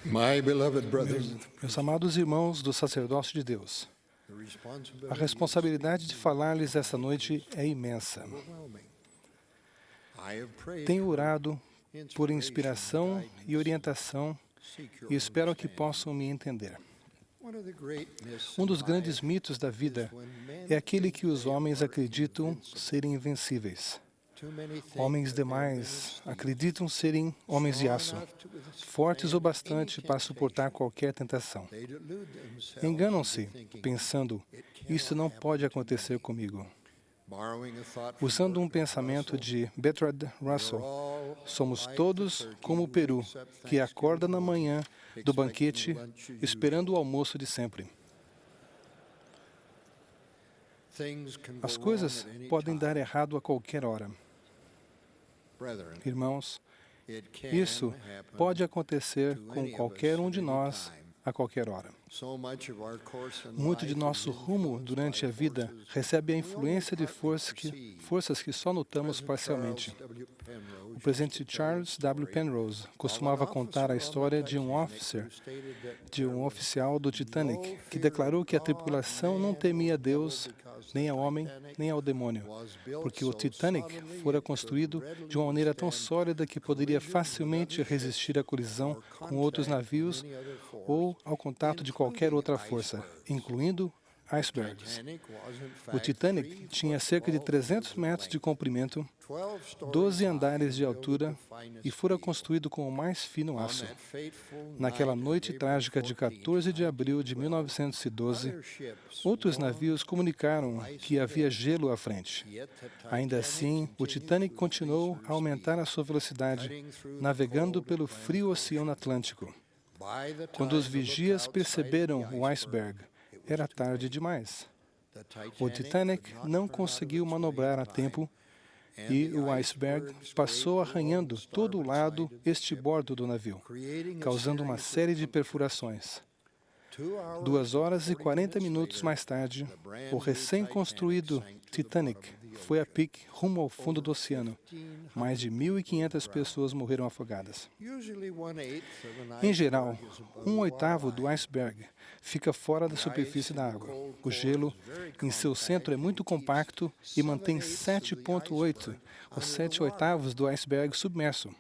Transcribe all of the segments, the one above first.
My beloved brothers, Meus amados irmãos do sacerdócio de Deus, a responsabilidade de falar-lhes esta noite é imensa. Tenho orado por inspiração e orientação e espero que possam me entender. Um dos grandes mitos da vida é aquele que os homens acreditam serem invencíveis. Homens demais acreditam serem homens de aço, fortes o bastante para suportar qualquer tentação. Enganam-se, pensando, isso não pode acontecer comigo. Usando um pensamento de Bertrand Russell, somos todos como o peru, que acorda na manhã do banquete, esperando o almoço de sempre. As coisas podem dar errado a qualquer hora. Irmãos, isso pode acontecer com qualquer um de nós a qualquer hora. Muito de nosso rumo durante a vida recebe a influência de forças que só notamos parcialmente. O presidente Charles W. Penrose costumava contar a história de um oficial do Titanic, que declarou que a tripulação não temia a Deus, nem ao homem, nem ao demônio, porque o Titanic fora construído de uma maneira tão sólida que poderia facilmente resistir à colisão com outros navios ou ao contato de qualquer outra força, incluindo icebergs. O Titanic tinha cerca de 300 metros de comprimento, 12 andares de altura e fora construído com o mais fino aço. Naquela noite trágica de 14 de abril de 1912, outros navios comunicaram que havia gelo à frente. Ainda assim, o Titanic continuou a aumentar a sua velocidade, navegando pelo frio Oceano Atlântico. Quando os vigias perceberam o iceberg, era tarde demais. O Titanic não conseguiu manobrar a tempo e o iceberg passou arranhando todo o lado este-bordo do navio, causando uma série de perfurações. 2 horas e 40 minutos mais tarde, o recém-construído Titanic foi a pique rumo ao fundo do oceano. Mais de 1.500 pessoas morreram afogadas. Em geral, 1/8 do iceberg fica fora da superfície da água. O gelo em seu centro é muito compacto e mantém 7,8, os 7/8 do iceberg submerso.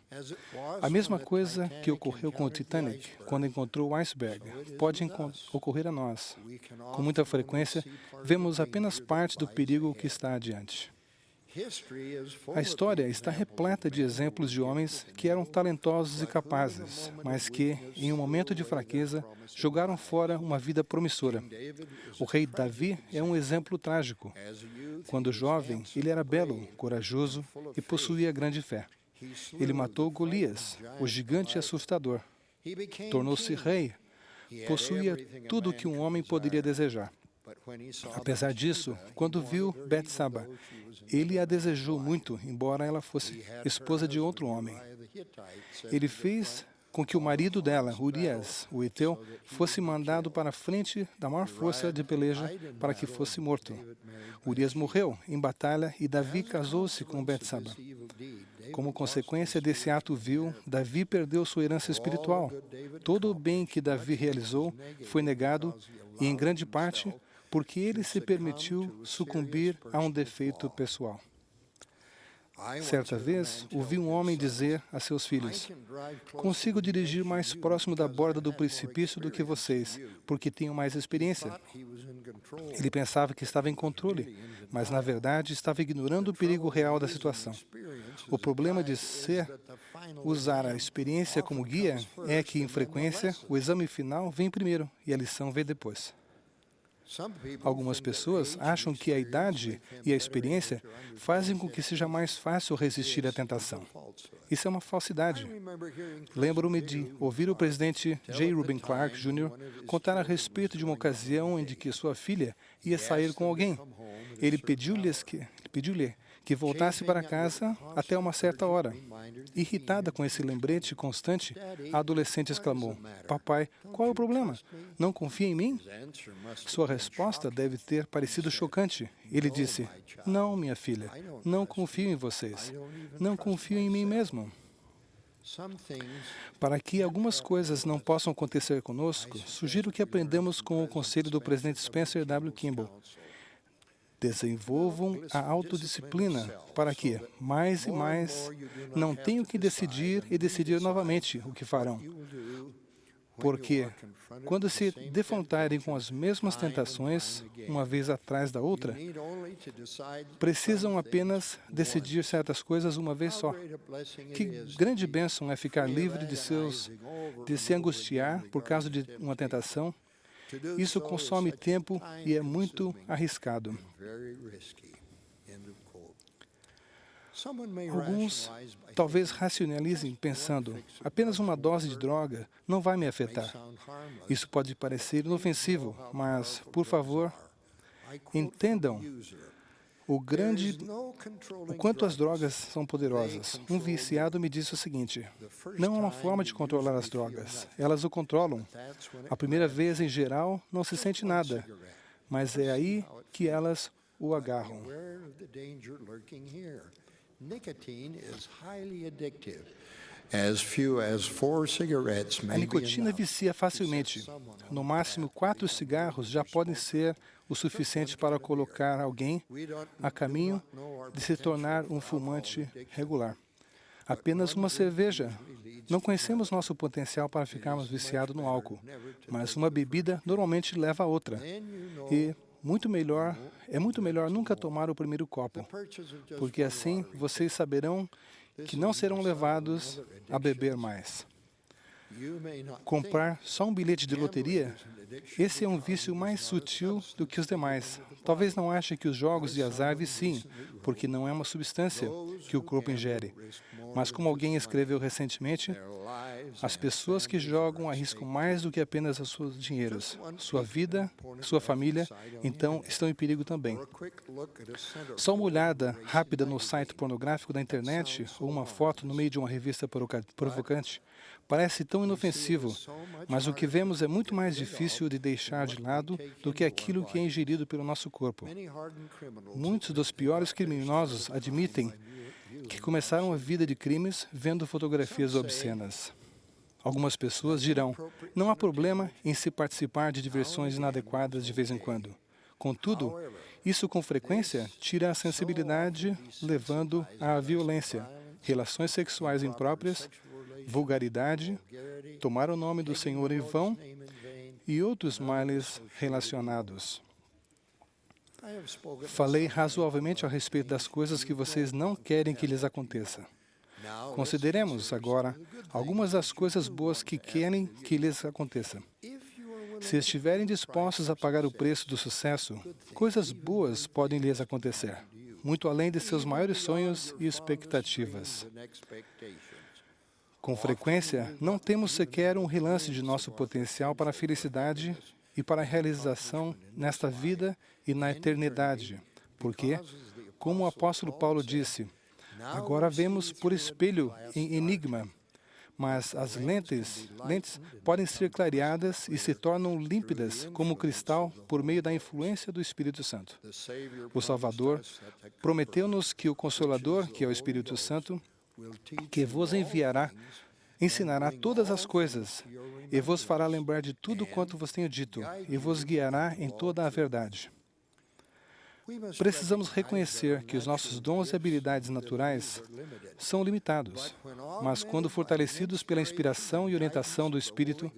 A mesma coisa que ocorreu com o Titanic quando encontrou o iceberg pode ocorrer a nós. Com muita frequência, vemos apenas parte do perigo que está adiante. A história está repleta de exemplos de homens que eram talentosos e capazes, mas que, em um momento de fraqueza, jogaram fora uma vida promissora. O rei Davi é um exemplo trágico. Quando jovem, ele era belo, corajoso e possuía grande fé. Ele matou Golias, o gigante assustador. Tornou-se rei. Possuía tudo o que um homem poderia desejar. Apesar disso, quando viu Betsaba, ele a desejou muito, embora ela fosse esposa de outro homem. Ele fez com que o marido dela, Urias, o Heteu, fosse mandado para a frente da maior força de peleja para que fosse morto. Urias morreu em batalha e Davi casou-se com Betsaba. Como consequência desse ato vil, Davi perdeu sua herança espiritual. Todo o bem que Davi realizou foi negado, e em grande parte porque ele se permitiu sucumbir a um defeito pessoal. Certa vez, ouvi um homem dizer a seus filhos, consigo dirigir mais próximo da borda do precipício do que vocês, porque tenho mais experiência. Ele pensava que estava em controle, mas na verdade estava ignorando o perigo real da situação. O problema de usar a experiência como guia é que, em frequência, o exame final vem primeiro e a lição vem depois. Algumas pessoas acham que a idade e a experiência fazem com que seja mais fácil resistir à tentação. Isso é uma falsidade. Lembro-me de ouvir o presidente J. Reuben Clark, Jr. contar a respeito de uma ocasião em que sua filha ia sair com alguém. Ele pediu-lhe que voltasse para casa até uma certa hora. Irritada com esse lembrete constante, a adolescente exclamou, papai, qual é o problema? Não confia em mim? Sua resposta deve ter parecido chocante. Ele disse, não, minha filha, não confio em vocês. Não confio em mim mesmo. Para que algumas coisas não possam acontecer conosco, sugiro que aprendamos com o conselho do presidente Spencer W. Kimball. Desenvolvam a autodisciplina para que, mais e mais, não tenham que decidir e decidir novamente o que farão. Porque, quando se defrontarem com as mesmas tentações, uma vez atrás da outra, precisam apenas decidir certas coisas uma vez só. Que grande bênção é ficar livre de se angustiar por causa de uma tentação. Isso consome tempo e é muito arriscado. Alguns talvez racionalizem pensando, apenas uma dose de droga não vai me afetar. Isso pode parecer inofensivo, mas, por favor, entendam o quanto as drogas são poderosas. Um viciado me disse o seguinte: não há uma forma de controlar as drogas, elas o controlam. A primeira vez, em geral, não se sente nada, mas é aí que elas o agarram. A nicotina vicia facilmente. No máximo, 4 cigarros já podem ser o suficiente para colocar alguém a caminho de se tornar um fumante regular. Apenas uma cerveja. Não conhecemos nosso potencial para ficarmos viciados no álcool, mas uma bebida normalmente leva a outra. E é muito melhor nunca tomar o primeiro copo, porque assim vocês saberão que não serão levados a beber mais. Comprar só um bilhete de loteria, esse é um vício mais sutil do que os demais. Talvez não ache que os jogos de azar viciem, porque não é uma substância que o corpo ingere. Mas como alguém escreveu recentemente, as pessoas que jogam arriscam mais do que apenas os seus dinheiros. Sua vida, sua família, então, estão em perigo também. Só uma olhada rápida no site pornográfico da internet ou uma foto no meio de uma revista provocante parece tão inofensivo, mas o que vemos é muito mais difícil de deixar de lado do que aquilo que é ingerido pelo nosso corpo. Muitos dos piores criminosos admitem que começaram a vida de crimes vendo fotografias obscenas. Algumas pessoas dirão, não há problema em se participar de diversões inadequadas de vez em quando. Contudo, isso com frequência tira a sensibilidade, levando à violência, relações sexuais impróprias, vulgaridade, tomar o nome do Senhor em vão e outros males relacionados. Falei razoavelmente a respeito das coisas que vocês não querem que lhes aconteça. Consideremos agora algumas das coisas boas que querem que lhes aconteça. Se estiverem dispostos a pagar o preço do sucesso, coisas boas podem lhes acontecer, muito além de seus maiores sonhos e expectativas. Com frequência, não temos sequer um relance de nosso potencial para a felicidade e para a realização nesta vida e na eternidade, porque, como o apóstolo Paulo disse, agora vemos por espelho em enigma, mas as lentes podem ser clareadas e se tornam límpidas como cristal por meio da influência do Espírito Santo. O Salvador prometeu-nos que o Consolador, que é o Espírito Santo, que vos ensinará todas as coisas, e vos fará lembrar de tudo quanto vos tenho dito, e vos guiará em toda a verdade. Precisamos reconhecer que os nossos dons e habilidades naturais são limitados, mas quando fortalecidos pela inspiração e orientação do Espírito,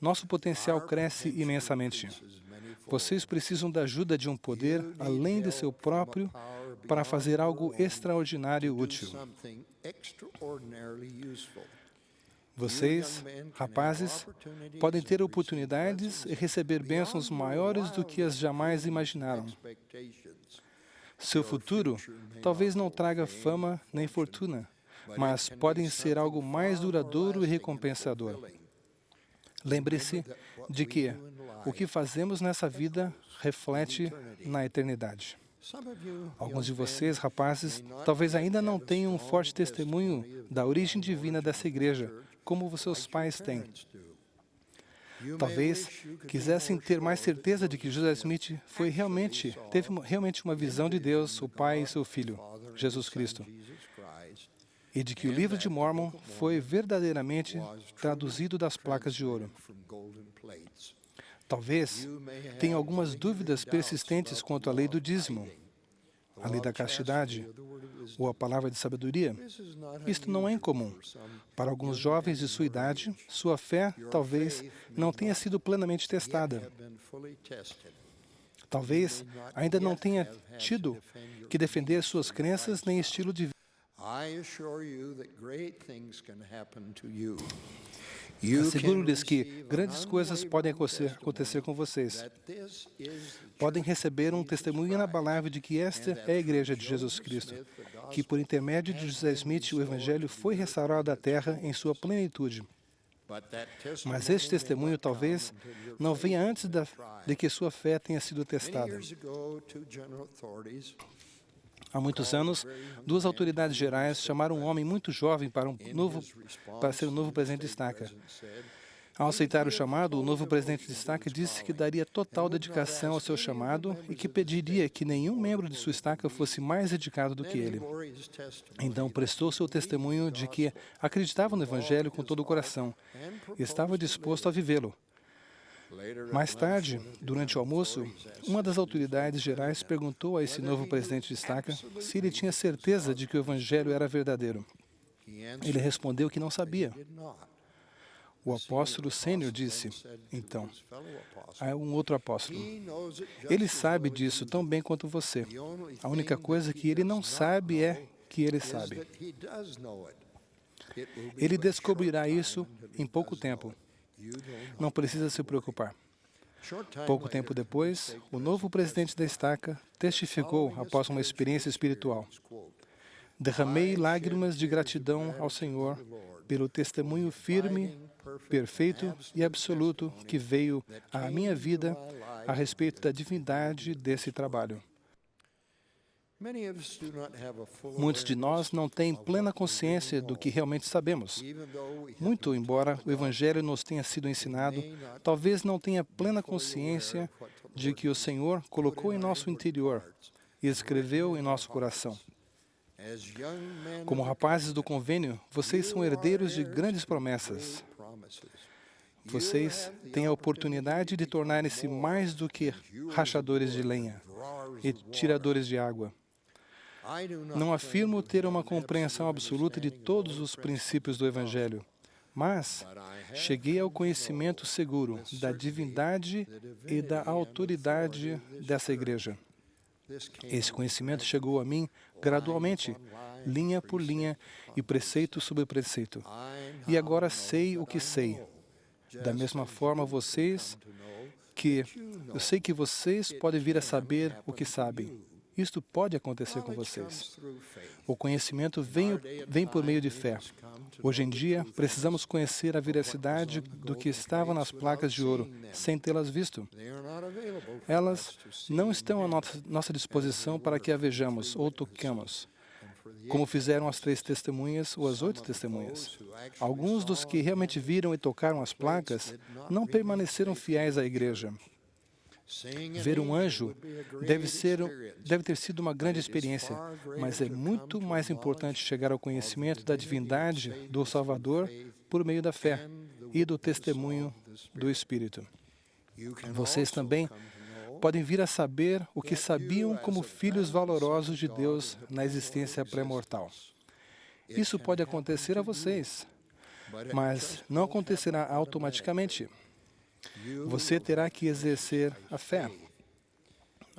nosso potencial cresce imensamente. Vocês precisam da ajuda de um poder além de seu próprio para fazer algo extraordinário e útil. Vocês, rapazes, podem ter oportunidades e receber bênçãos maiores do que as jamais imaginaram. Seu futuro talvez não traga fama nem fortuna, mas podem ser algo mais duradouro e recompensador. Lembre-se de que o que fazemos nessa vida reflete na eternidade. Alguns de vocês, rapazes, talvez ainda não tenham um forte testemunho da origem divina dessa igreja, como seus pais têm. Talvez quisessem ter mais certeza de que José Smith teve realmente uma visão de Deus, o Pai e seu Filho, Jesus Cristo. e de que o livro de Mórmon foi verdadeiramente traduzido das placas de ouro. Talvez tenha algumas dúvidas persistentes quanto à lei do dízimo, a lei da castidade ou a palavra de sabedoria. Isto não é incomum. Para alguns jovens de sua idade, sua fé talvez não tenha sido plenamente testada. Talvez ainda não tenha tido que defender suas crenças nem estilo de vida. Asseguro-lhes que grandes coisas podem acontecer com vocês. Podem receber um testemunho inabalável de que esta é a Igreja de Jesus Cristo, que por intermédio de José Smith o Evangelho foi restaurado à Terra em sua plenitude. Mas este testemunho talvez não venha antes de que sua fé tenha sido testada. Há muitos anos, duas autoridades gerais chamaram um homem muito jovem para ser o novo presidente de estaca. Ao aceitar o chamado, o novo presidente de estaca disse que daria total dedicação ao seu chamado e que pediria que nenhum membro de sua estaca fosse mais dedicado do que ele. Então prestou seu testemunho de que acreditava no Evangelho com todo o coração e estava disposto a vivê-lo. Mais tarde, durante o almoço, uma das autoridades gerais perguntou a esse novo presidente de estaca se ele tinha certeza de que o Evangelho era verdadeiro. Ele respondeu que não sabia. O apóstolo sênior disse, então, a um outro apóstolo, ele sabe disso tão bem quanto você. A única coisa que ele não sabe é que ele sabe. Ele descobrirá isso em pouco tempo. Não precisa se preocupar. Pouco tempo depois, o novo presidente da estaca testificou após uma experiência espiritual. Derramei lágrimas de gratidão ao Senhor pelo testemunho firme, perfeito e absoluto que veio à minha vida a respeito da divindade desse trabalho. Muitos de nós não têm plena consciência do que realmente sabemos. Muito embora o Evangelho nos tenha sido ensinado, talvez não tenha plena consciência de que o Senhor colocou em nosso interior e escreveu em nosso coração. Como rapazes do convênio, vocês são herdeiros de grandes promessas. Vocês têm a oportunidade de tornarem-se mais do que rachadores de lenha e tiradores de água. Não afirmo ter uma compreensão absoluta de todos os princípios do Evangelho, mas cheguei ao conhecimento seguro da divindade e da autoridade dessa igreja. Esse conhecimento chegou a mim gradualmente, linha por linha e preceito sobre preceito. E agora sei o que sei. Da mesma forma, eu sei que vocês podem vir a saber o que sabem. Isto pode acontecer com vocês. O conhecimento vem por meio de fé. Hoje em dia, precisamos conhecer a veracidade do que estava nas placas de ouro, sem tê-las visto. Elas não estão à nossa disposição para que a vejamos ou toquemos, como fizeram as 3 testemunhas ou as 8 testemunhas. Alguns dos que realmente viram e tocaram as placas não permaneceram fiéis à igreja. Ver um anjo deve ter sido uma grande experiência, mas é muito mais importante chegar ao conhecimento da divindade do Salvador por meio da fé e do testemunho do Espírito. Vocês também podem vir a saber o que sabiam como filhos valorosos de Deus na existência pré-mortal. Isso pode acontecer a vocês, mas não acontecerá automaticamente. Você terá que exercer a fé.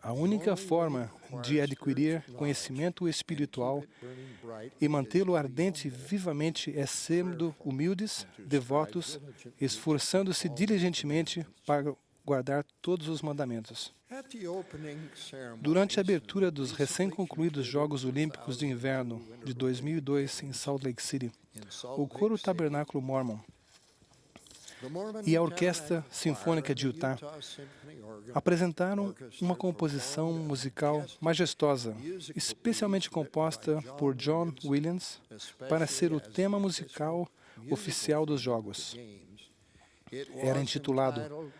A única forma de adquirir conhecimento espiritual e mantê-lo ardente vivamente é sendo humildes, devotos, esforçando-se diligentemente para guardar todos os mandamentos. Durante a abertura dos recém-concluídos Jogos Olímpicos de Inverno de 2002 em Salt Lake City, o Coro Tabernáculo Mormon e a Orquestra Sinfônica de Utah apresentaram uma composição musical majestosa, especialmente composta por John Williams, para ser o tema musical oficial dos Jogos. Era intitulado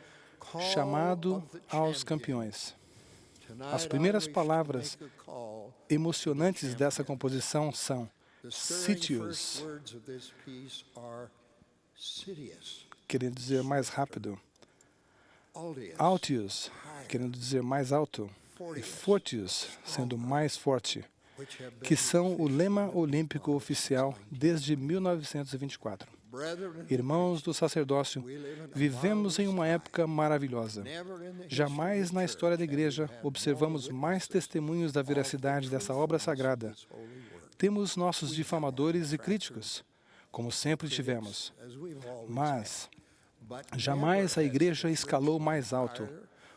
Chamado aos Campeões. As primeiras palavras emocionantes dessa composição são: sítios, querendo dizer mais rápido. Altius, querendo dizer mais alto. E fortius, sendo mais forte, que são o lema olímpico oficial desde 1924. Irmãos do sacerdócio, vivemos em uma época maravilhosa. Jamais na história da Igreja observamos mais testemunhos da veracidade dessa obra sagrada. Temos nossos difamadores e críticos, como sempre tivemos. Mas jamais a Igreja escalou mais alto,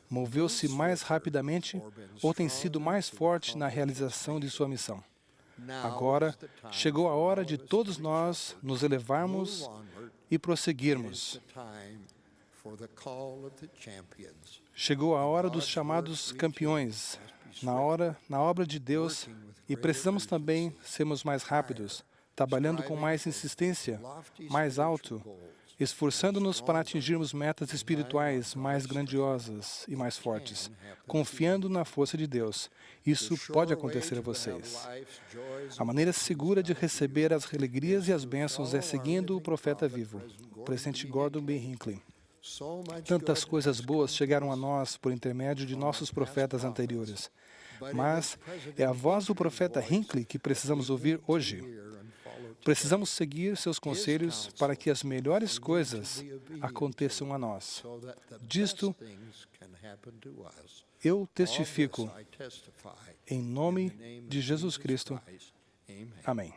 moveu-se mais rapidamente ou tem sido mais forte na realização de sua missão. Agora, chegou a hora de todos nós nos elevarmos e prosseguirmos. Chegou a hora dos chamados campeões, na obra de Deus, e precisamos também sermos mais rápidos, trabalhando com mais insistência, mais alto, esforçando-nos para atingirmos metas espirituais mais grandiosas e mais fortes, confiando na força de Deus. Isso pode acontecer a vocês. A maneira segura de receber as alegrias e as bênçãos é seguindo o profeta vivo, o presidente Gordon B. Hinckley. Tantas coisas boas chegaram a nós por intermédio de nossos profetas anteriores, mas é a voz do profeta Hinckley que precisamos ouvir hoje. Precisamos seguir seus conselhos para que as melhores coisas aconteçam a nós. Disto, eu testifico em nome de Jesus Cristo. Amém.